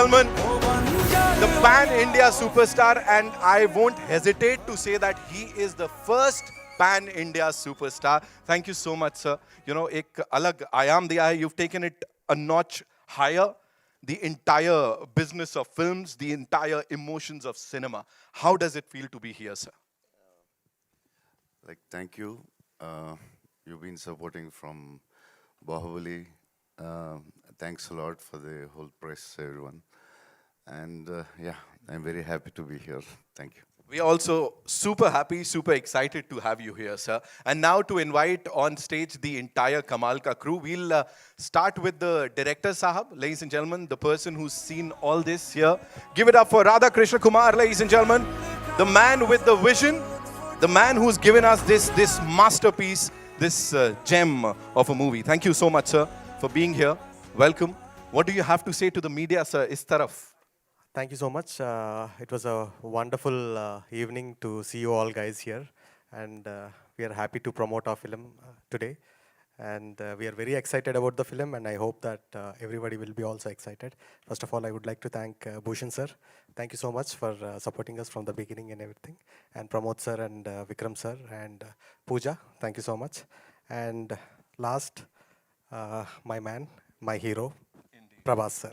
gentlemen, the pan-India superstar, and I won't hesitate to say that he is the first pan-India superstar. Thank you so much, sir. You know, ek alag aayam diya hai. You've taken it a notch higher. The entire business of films, the entire emotions of cinema. How does it feel to be here, sir? Thank you. You've been supporting from Bahubali. Thanks a lot for the whole press, everyone. And yeah, I'm very happy to be here. Thank you. We are also super happy, super excited to have you here, sir. And now to invite on stage the entire Kamal Ka crew, we'll start with the director Sahab, ladies and gentlemen, the person who's seen all this here. Give it up for Radha Krishna Kumar, ladies and gentlemen, the man with the vision, the man who's given us this masterpiece, this gem of a movie. Thank you so much, sir, for being here. Welcome. What do you have to say to the media, sir? Is taraf. Thank you so much. It was a wonderful evening to see you all guys here. And we are happy to promote our film today. And we are very excited about the film, and I hope that everybody will be also excited. First of all, I would like to thank Bhushan sir. Thank you so much for supporting us from the beginning and everything. And Pramod sir and Vikram sir and Pooja, thank you so much. And last, my man, my hero, Prabhas sir.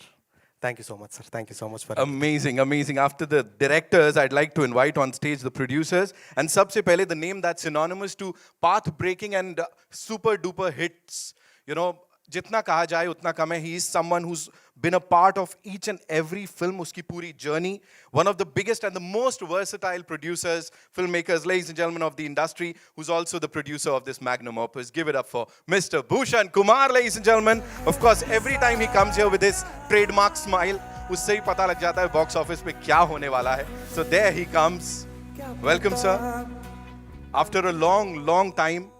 Thank you so much, sir. Thank you so much for amazing, amazing. After the directors, I'd like to invite on stage the producers. And sabse pehle, the name that's synonymous to path-breaking and super duper hits. You know, jitna kaha jaye utna kam hai. He is someone who's been a part of each and every film, uski puri journey. One of the biggest and the most versatile producers, filmmakers, ladies and gentlemen of the industry, who's also the producer of this magnum opus. Give it up for Mr. Bhushan Kumar, ladies and gentlemen. Of course, every time he comes here with his trademark smile, उससे ही पता लग जाता है box office पे क्या होने वाला है. So there he comes. Welcome, sir. After a long, long time.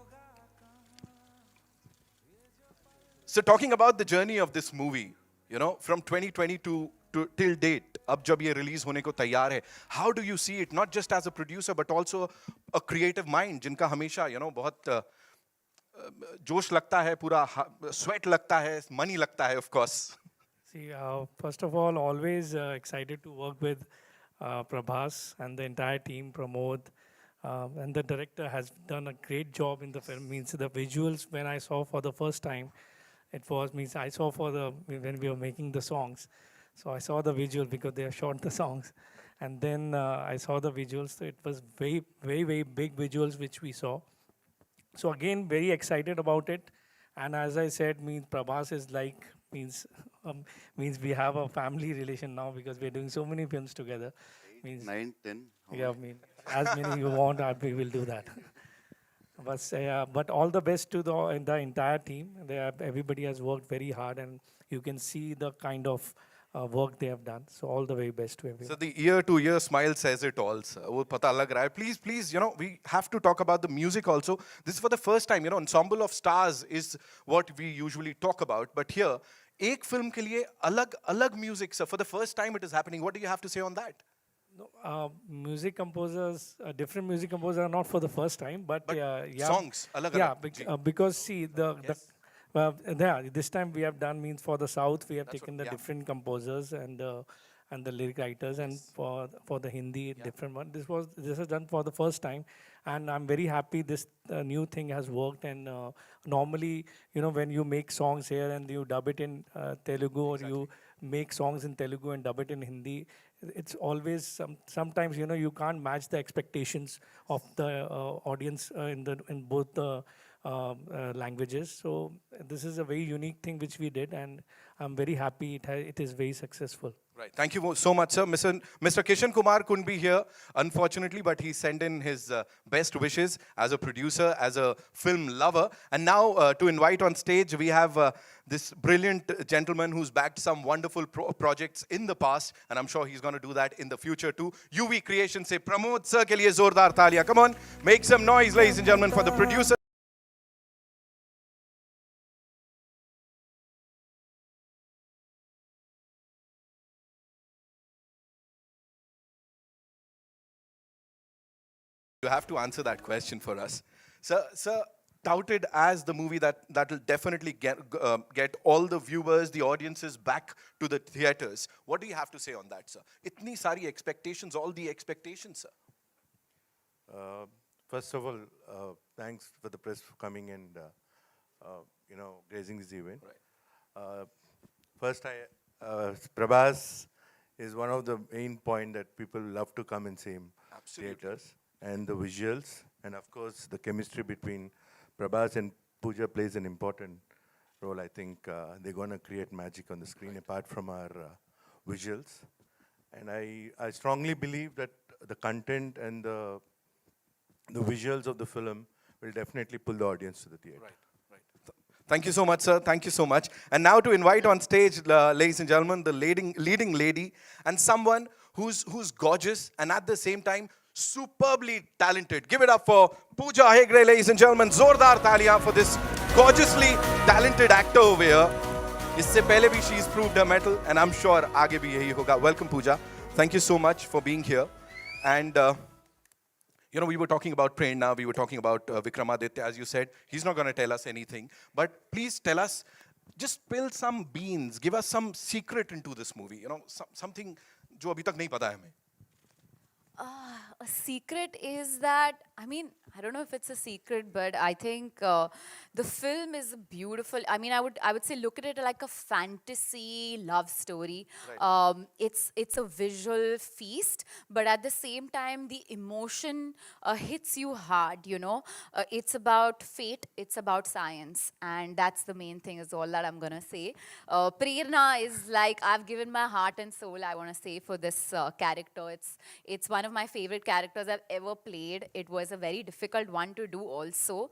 So talking about the journey of this movie, you know, from 2022 to till date, अब जब ये release होने को तैयार है, how do you see it, not just as a producer, but also a creative mind, जिनका हमेशा, you know, बहुत जोश लगता है, पूरा sweat लगता है, money लगता है, of course. See, first of all, always excited to work with Prabhas and the entire team, Pramod, and the director has done a great job in the film. Means the visuals, when I saw for the first time, I saw when we were making the songs. So I saw the visual because they have shot the songs. And then I saw the visuals, so it was very, very, very big visuals which we saw. So again, very excited about it. And as I said, Prabhas is like, means we have a family relation now because we're doing so many films together. 8, 9, 10. Yeah, as many you want, we will do that. But all the best to the entire team. Everybody has worked very hard, and you can see the kind of work they have done. So all the very best to everyone. So the year-to-year smile says it all, sir. वो पता लग रहा है. Please, you know, we have to talk about the music also. This is for the first time, you know, ensemble of stars is what we usually talk about. But here, एक film के लिए अलग music, sir. For the first time it is happening. What do you have to say on that? No, music composers, different music composers are not for the first time, but yeah, songs, because see this time we have done means for the South we have taken the different composers and the lyric writers, and for the Hindi different one. This is done for the first time, and I'm very happy this new thing has worked. And normally, you know, when you make songs here and you dub it in Telugu, or you make songs in Telugu and dub it in Hindi, it's always sometimes, you know, you can't match the expectations of the audience in both the languages. So this is a very unique thing which we did, and I'm very happy it is very successful. Right. Thank you so much, sir. Mr. Kishan Kumar couldn't be here, unfortunately, but he sent in his best wishes as a producer, as a film lover. And now to invite on stage, we have this brilliant gentleman who's backed some wonderful projects in the past, and I'm sure he's going to do that in the future too. UV Creation say Pramod sir ke liye zordar taaliyan. Come on, make some noise, ladies and gentlemen, for the producer. You have to answer that question for us. Sir, touted as the movie that will definitely get all the viewers, the audiences back to the theaters. What do you have to say on that, sir? Itni sari expectations, all the expectations, sir. First of all, thanks for the press for coming and gracing this event. First, Prabhas is one of the main point that people love to come and see in theaters, and the visuals, and of course the chemistry between Prabhas and Pooja plays an important role. I think they're going to create magic on the screen apart from our visuals, and I strongly believe that the content and the visuals of the film will definitely pull the audience to the theater. Thank you so much, sir. Thank you so much. And now to invite on stage, ladies and gentlemen, the leading lady and someone who's gorgeous and at the same time superbly talented. Give it up for Pooja Hedge, ladies and gentlemen. Zordar taliyan for this gorgeously talented actor over here. Isse pehle bhi she's proved her mettle, and I'm sure aage bhi yahi hoga. Welcome, Pooja. Thank you so much for being here. And we were talking about Prerna, we were talking about Vikramaditya, as you said. He's not going to tell us anything. But please tell us, just spill some beans, give us some secret into this movie. Something जो अभी तक नहीं पता है हमें. A secret is that, I mean, I don't know if it's a secret, but I think the film is beautiful. I mean, I would say look at it like a fantasy love story. It's a visual feast, but at the same time, the emotion hits you hard, It's about fate, it's about science, and that's the main thing is all that I'm going to say. Prerna is like, I've given my heart and soul, I want to say, for this character. It's one of my favorite characters I've ever played. It was a very difficult one to do also.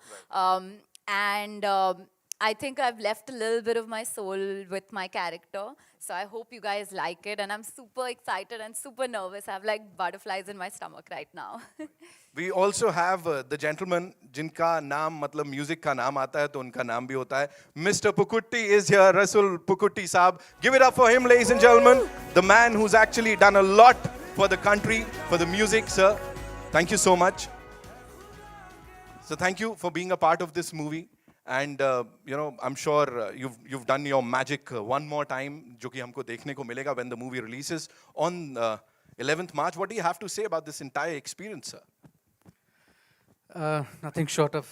I think I've left a little bit of my soul with my character. So I hope you guys like it. And I'm super excited and super nervous. I have like butterflies in my stomach right now. We also have the gentleman जिनका नाम मतलब music का नाम आता है तो उनका नाम भी होता है. Mr. Pukutti is here, Rasul Pukutti Saab. Give it up for him, ladies and gentlemen. The man who's actually done a lot for the country, for the music, sir. Thank you so much. So thank you for being a part of this movie. And I'm sure you've done your magic one more time, जो कि हमको देखने को मिलेगा when the movie releases on 11th March. What do you have to say about this entire experience, sir? Nothing short of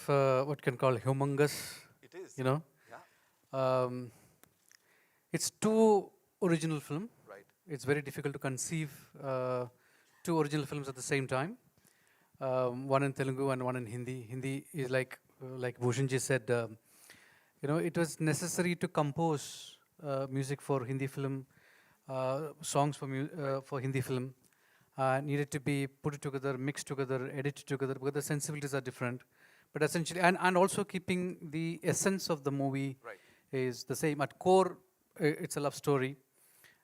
what can call humongous. It is. Yeah. It's two original film. Right. It's very difficult to conceive two original films at the same time. One in Telugu and one in Hindi. Hindi is like Bhushanji said, it was necessary to compose music for Hindi film, songs for Hindi film. Needed to be put together, mixed together, edited together, because the sensibilities are different. But essentially, and also keeping the essence of the movie is the same. At core, it's a love story,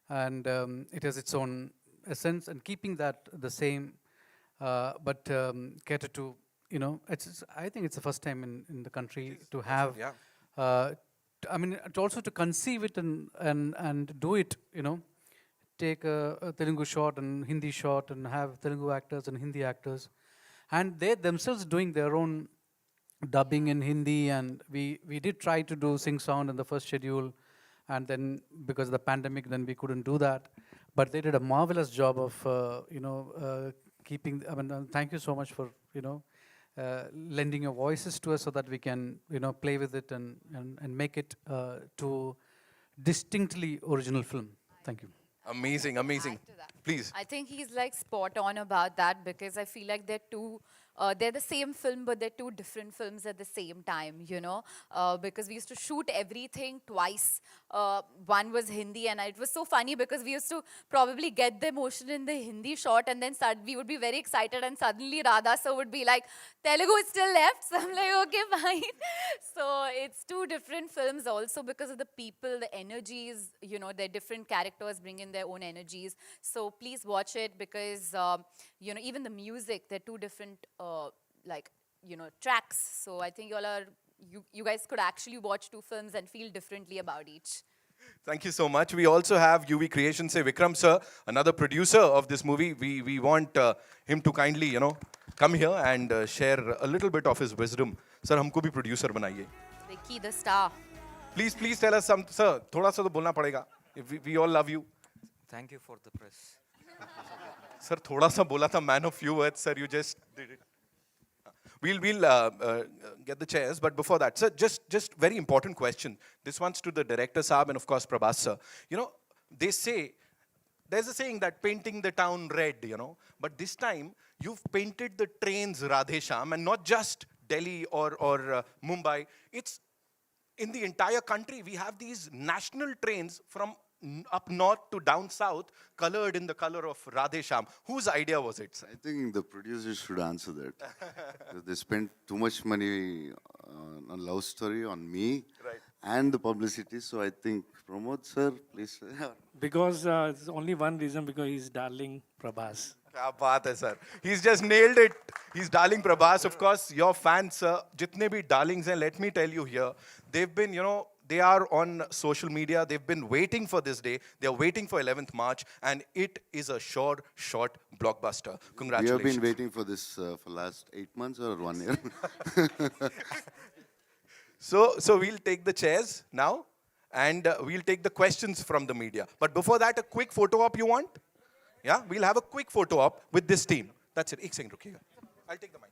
and it has its own essence, and keeping that the same, but cater to, I think it's the first time in the country to have, also to conceive it and do it, take a Telugu shot and Hindi shot and have Telugu actors and Hindi actors, and they themselves doing their own dubbing in Hindi, and we did try to do sing sound in the first schedule, and then because of the pandemic, then we couldn't do that, but they did a marvelous job of, keeping, thank you so much for, lending your voices to us so that we can, play with it and make it to distinctly original film. Thank you. Amazing, amazing. Please. I think he's like spot on about that, because I feel like they're the same film, but they're two different films at the same time, because we used to shoot everything twice. One was Hindi, and it was so funny because we used to probably get the emotion in the Hindi shot, and then we would be very excited, and suddenly Radha sir would be like, Telugu is still left. So I'm like, okay, fine. So it's two different films also because of the people, the energies, their different characters bring in their own energies. So please watch it, because, even the music, they're two different tracks. So I think you guys could actually watch two films and feel differently about each. Thank you so much. We also have UV Creations, say Vikram sir, another producer of this movie. We want him to kindly, come here and share a little bit of his wisdom sir हमको भी producer बनाइए. Vicky the star. Please tell us some, sir. थोड़ा सा तो बोलना पड़ेगा. We all love you. Thank you for the press. Sir, थोड़ा सा बोला था, man of few words, sir. You just did it. We'll get the chairs, but before that, sir, just very important question. This one's to the director, Saab, and of course, Prabhas, sir. You know, they say, there's a saying that painting the town red, you know, but this time you've painted the trains Radhe Shyam, and not just Delhi or Mumbai. It's in the entire country. We have these national trains from up north to down south, colored in the color of Radhe Shyam. Whose idea was it, sir? I think the producers should answer that. Because they spent too much money on love story, on me, Right. and the publicity. So I think, Pramod sir, please. Because it's only one reason, because he's darling Prabhas. क्या बात है sir. He's just nailed it. He's darling Prabhas. Of course, your fans, sir, जितने भी darlings हैं, let me tell you here, they've been, you know, they are on social media. They've been waiting for this day. They're waiting for 11th March, and it is a short blockbuster. We Congratulations. have been waiting for this for last 8 months or 1 year. So we'll take the chairs now, and we'll take the questions from the media. But before that, a quick photo op you want? Yeah, we'll have a quick photo op with this team. That's it. एक second रुकिएगा. I'll take the mic.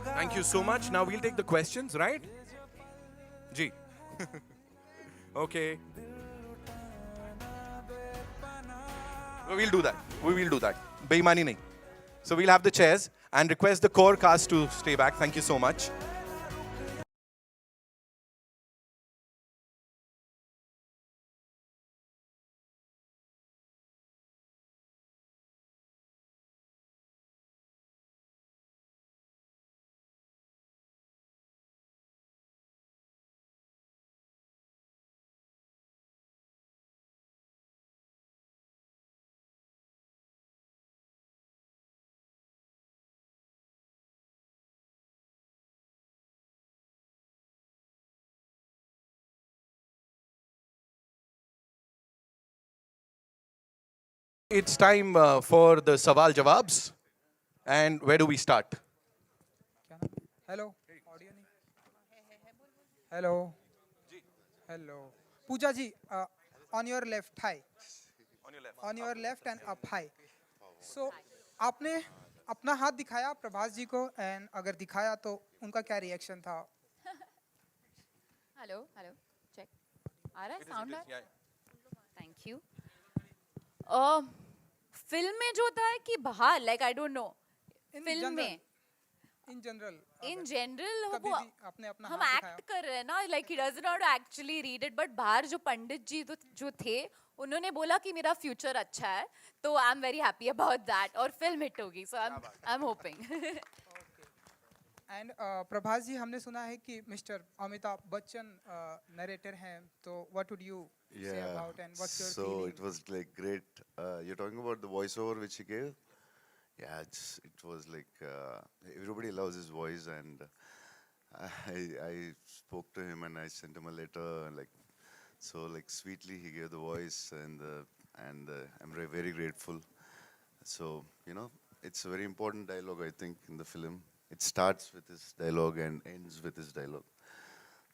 Thank you so much. Now we'll take the questions, right? Ji. Okay. We'll do that. We will do that. बेईमानी नहीं. So we'll have the chairs and request the core cast to stay back. Thank you so much. It's time for the Sawal Jawabs. And where do we start? Hello audio नहीं hello hello Pooja ji on your left high on your left and up high so आपने अपना हाथ दिखाया प्रभास जी को and अगर दिखाया तो उनका क्या रिएक्शन था हेलो चेक आ रहा है साउंड है थैंक यू फिल्म में जो होता है कि बाहर like I don't know film में इन जनरल इन जनरल कभी वो भी आपने अपना हम हाथ एक्ट कर रहे हैं ना like he doesn't not actually read it but बाहर जो पंडित जी जो थे उन्होंने बोला कि मेरा फ्यूचर अच्छा है तो I am very happy about that और फिल्म हिट होगी so I am hoping and Prabhas ji हमने सुना है कि मिस्टर अमिताभ बच्चन नरेटर हैं तो what would you say about and what's your So feeling? it was like great. You're talking about the voiceover which he gave? Yeah, it was like everybody loves his voice, and I spoke to him and I sent him a letter, like sweetly he gave the voice, and I'm very grateful. So you know, it's a very important dialogue, I think, in the film. It starts with his dialogue and ends with his dialogue.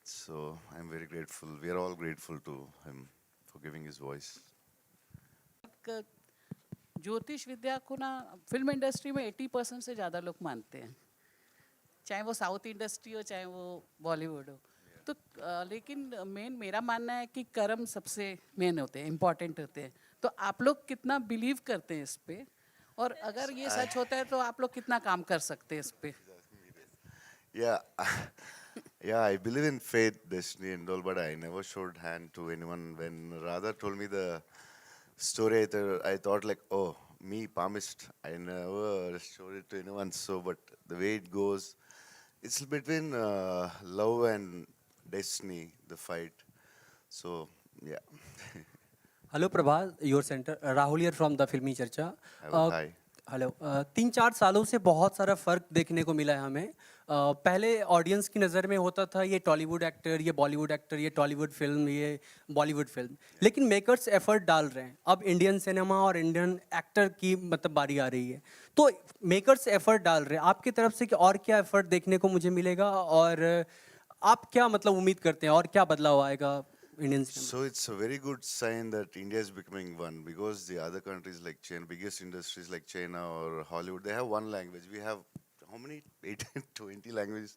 So I'm very grateful. We are all grateful to him for giving his voice. ज्योतिष विद्या को ना film industry में 80% से ज़्यादा लोग मानते हैं, चाहे वो साउथ इंडस्ट्री हो चाहे वो बॉलीवुड हो. तो लेकिन मेरा मानना है कि कर्म सबसे मेन होते हैं, इम्पॉर्टेंट होते हैं. तो आप लोग कितना बिलीव करते हैं इस पे, और अगर ये सच होता है तो आप लोग कितना काम कर सकते हैं इस पे? Yeah, I believe in fate, destiny and all, but I never showed hand to anyone. When Radha told me the story, I thought like, oh, me, palmist. I never showed it to anyone. So, but the way it goes, it's between love and destiny, the fight. So, yeah. Hello Prabhas, your center. Rahul here from the Filmy Charcha. Hi. Hello 3-4 सालों से बहुत सारा फ़र्क देखने को मिला है हमें। पहले ऑडियंस की नज़र में होता था ये टॉलीवुड एक्टर, ये बॉलीवुड एक्टर, ये टॉलीवुड फिल्म, ये बॉलीवुड फिल्म। लेकिन मेकर्स एफर्ट डाल रहे हैं। अब इंडियन सिनेमा और इंडियन एक्टर की मतलब बारी आ रही है। तो मेकर्स एफर्ट डाल रहे हैं। आपकी तरफ से कि और क्या एफर्ट देखने को मुझे मिलेगा, और आप क्या मतलब उम्मीद करते हैं और क्या बदलाव आएगा Indian cinema? So it's a very good sign that India is becoming one, because the other countries like China, biggest industries like China or Hollywood, they have one language. We have how many? 18, 20 languages.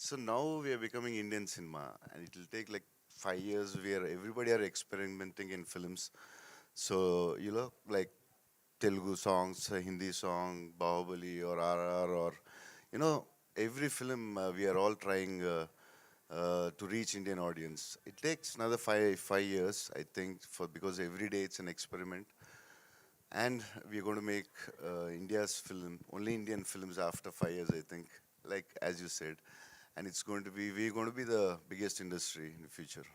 So now we are becoming Indian cinema, and it will take like 5 years where everybody are experimenting in films. So you know, like Telugu songs, Hindi song, Bahubali or RR, or you know, every film we are all trying to reach Indian audience. It takes another 5 years, I think, for because every day it's an experiment, and we are going to make India's film, only Indian films after 5 years, I think, like as you said, and it's going to be we're going to be the biggest industry in the future.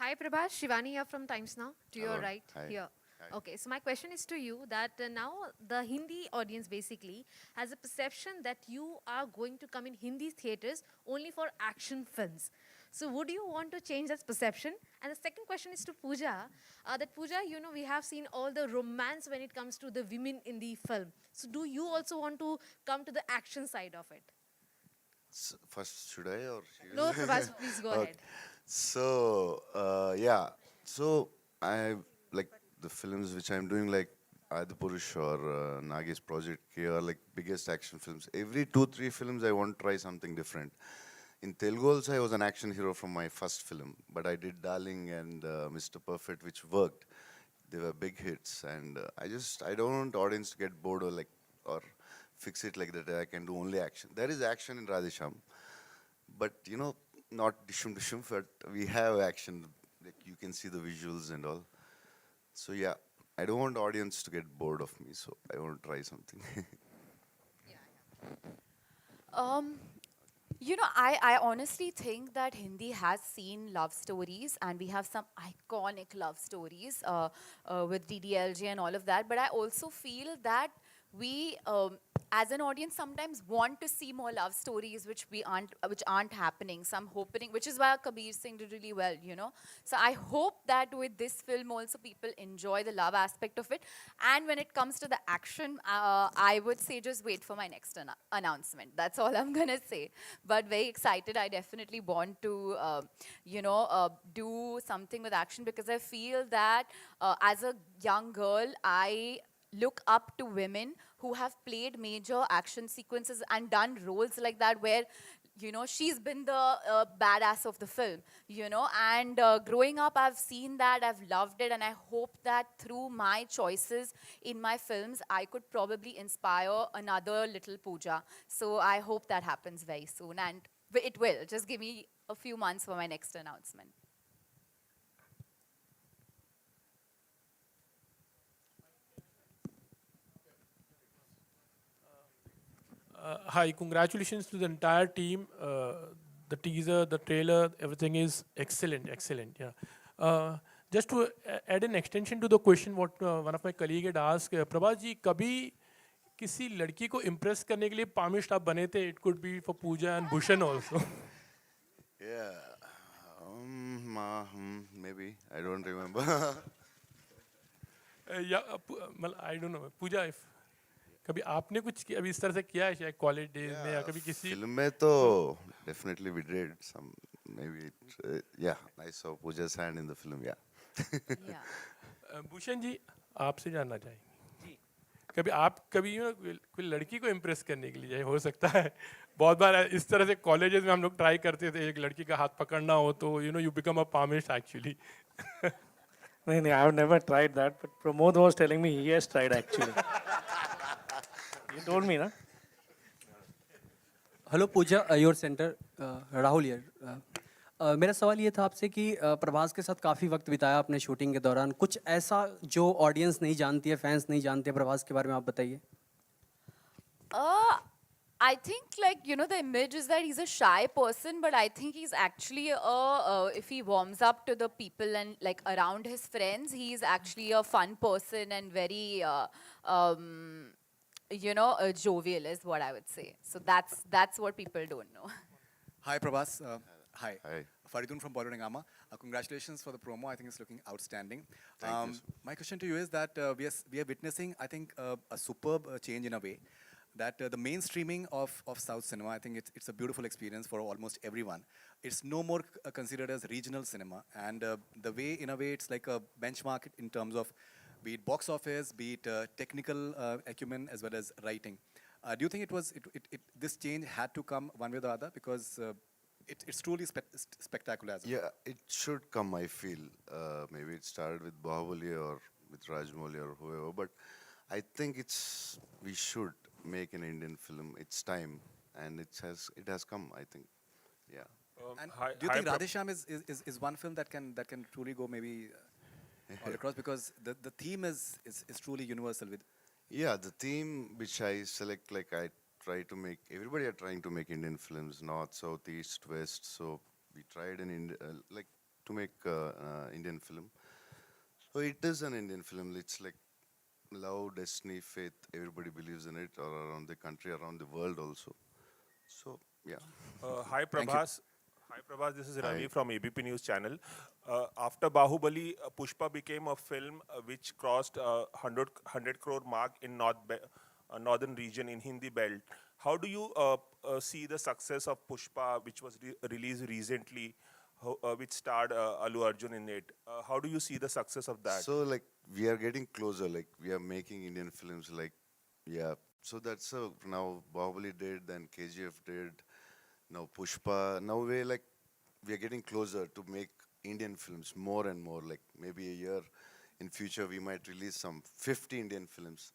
Hi Prabhas, Shivani here from Times Now, to your Hello. right Hi. here. Hi. Okay, so my question is to you that now the Hindi audience basically has a perception that you are going to come in Hindi theaters only for action films. So would you want to change that perception? And the second question is to Pooja, that Pooja, you know, we have seen all the romance when it comes to the women in the film. So do you also want to come to the action side of it? First, should I or No, Prabhas, please go ahead. So yeah, so I like the films which I'm doing, like Adipurush or Nagi's project here, are like biggest action films. Every 2-3 films I want to try something different. In Telugu also I was an action hero from my first film, but I did Darling and Mr. Perfect, which worked. They were big hits, and I don't want audience to get bored or fix it like that. I can do only action. There is action in Radhe Shyam, but you know, not dishum dishum, but we have action. Like you can see the visuals and all. So yeah, I don't want audience to get bored of me, so I want to try something. You know, I honestly think that Hindi has seen love stories, and we have some iconic love stories with DDLJ and all of that. But I also feel that we, as an audience, sometimes want to see more love stories which aren't happening. Some hoping, which is why Kabir Singh did really well, you know. So I hope that with this film also people enjoy the love aspect of it. And when it comes to the action, I would say just wait for my next announcement. That's all I'm gonna say. But very excited. I definitely want to, do something with action, because I feel that as a young girl, I look up to women who have played major action sequences and done roles like that, where you know she's been the badass of the film, you know. And growing up, I've seen that, I've loved it, and I hope that through my choices in my films I could probably inspire another little Pooja. So I hope that happens very soon, and it will. Just give me a few months for my next announcement. Hi, congratulations to the entire team. The teaser, the trailer, everything is excellent, excellent. Yeah. Just to add an extension to the question what one of my colleague had asked, Prabhas ji, कभी किसी लड़की को impress करने के लिए palmist आप बने थे? It could be for Pooja and Bhushan also. Yeah, maybe I don't remember. Yeah, I don't know. Pooja, if कभी आपने कुछ अभी इस तरह से किया है शायद कॉलेज डेज में या कभी किसी Film में तो definitely we did some, maybe yeah, I saw Pooja's hand in the film, yeah. Bhushan ji आपसे जानना चाहेंगे कभी आप कभी कोई लड़की को इम्प्रेस करने के लिए हो सकता है बहुत बार इस तरह से कॉलेजेस में हम लोग ट्राई करते थे एक लड़की का हाथ पकड़ना हो तो you become a palmist actually नहीं I have never tried that but Pramod was telling me he has tried actually he told me ना hello Pooja your centre Rahul here मेरा सवाल ये था आपसे कि प्रभास के साथ काफ़ी वक्त बिताया आपने शूटिंग के दौरान कुछ ऐसा जो ऑडियंस नहीं जानती है फैंस नहीं जानते प्रभास के बारे में आप बताइए I think, like, you know, the image is that he's a shy person, but I think he's actually if he warms up to the people and like around his friends, he's actually a fun person and very you know, jovial is what I would say. So that's what people don't know. Hi, Prabhas. Hi. Hi. Faridun from Bollywood Hangama. Congratulations for the promo. I think it's looking outstanding. Thank you. My question to you is that we are witnessing, I think, a superb change in a way. That the mainstreaming of South cinema, I think it's a beautiful experience for almost everyone. It's no more considered as regional cinema. And the way, in a way, it's like a benchmark in terms of be it box office, be it technical acumen, as well as writing. Do you think this change had to come one way or the other? Because it's truly spectacular. As Yeah, it should come, I feel. Maybe it started with Bahubali or with Rajmouli or whoever, but I think we should make an Indian film. It's time, and it has come, I think. Yeah. And do you think Radhe Shyam is one film that can truly go maybe all across, because the theme is truly universal with. Yeah, the theme which I select, like I try to make, everybody are trying to make Indian films, north, south, east, west. So we tried to make Indian film. So it is an Indian film. It's like love, destiny, faith. Everybody believes in it, or around the country, around the world also. So yeah. Hi Prabhas. Hi Prabhas, this is Ravi Hi. from ABP News Channel. After Bahubali, Pushpa became a film which crossed 100 crore mark in northern region in Hindi belt. How do you see the success of Pushpa, which was released recently, which starred Allu Arjun in it? How do you see the success of that? So like we are getting closer. Like we are making Indian films. Like yeah. So that's now Bahubali did, then KGF did. Now Pushpa. Now we are getting closer to make Indian films more and more. Like maybe a year in future we might release some 50 Indian films.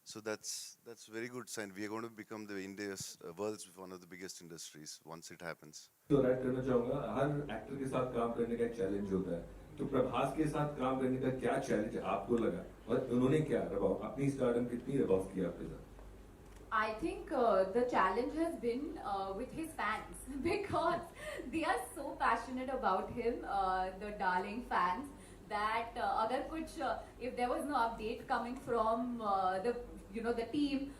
So that's very good sign. We are going to become the India's world's one of the biggest industries once it happens. तो right करना चाहूँगा, हर actor के साथ काम करने का एक challenge होता है. तो प्रभास के साथ काम करने का क्या चैलेंज आपको लगा और उन्होंने क्या अपनी स्टारडम कितनी रिवॉल्व किया आपके साथ? I think the challenge has been with his fans because they are so passionate about him, the darling fans, that if there was no update coming from the team,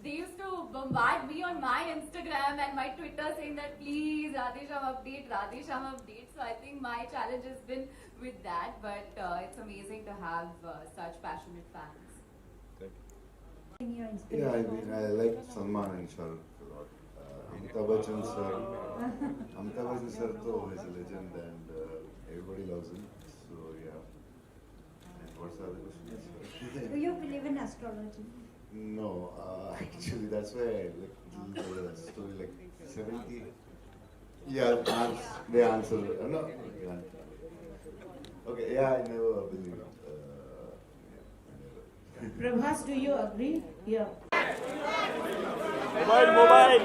they used to bombard me on my Instagram and my Twitter saying that please Radhe Shyam update, Radhe Shyam update. So I think my challenge has been with that, but it's amazing to have such passionate fans. Yeah, I mean, I like Salman and Shah Rukh a lot. Amitabh Bachchan sir though is a legend, and everybody loves him. So yeah. And what's the other question? Do you believe in astrology? No, actually that's why I like the story like 70. Yeah, they answer. No. Okay, yeah, I never believe. Prabhas, do you agree? Yeah. Mobile.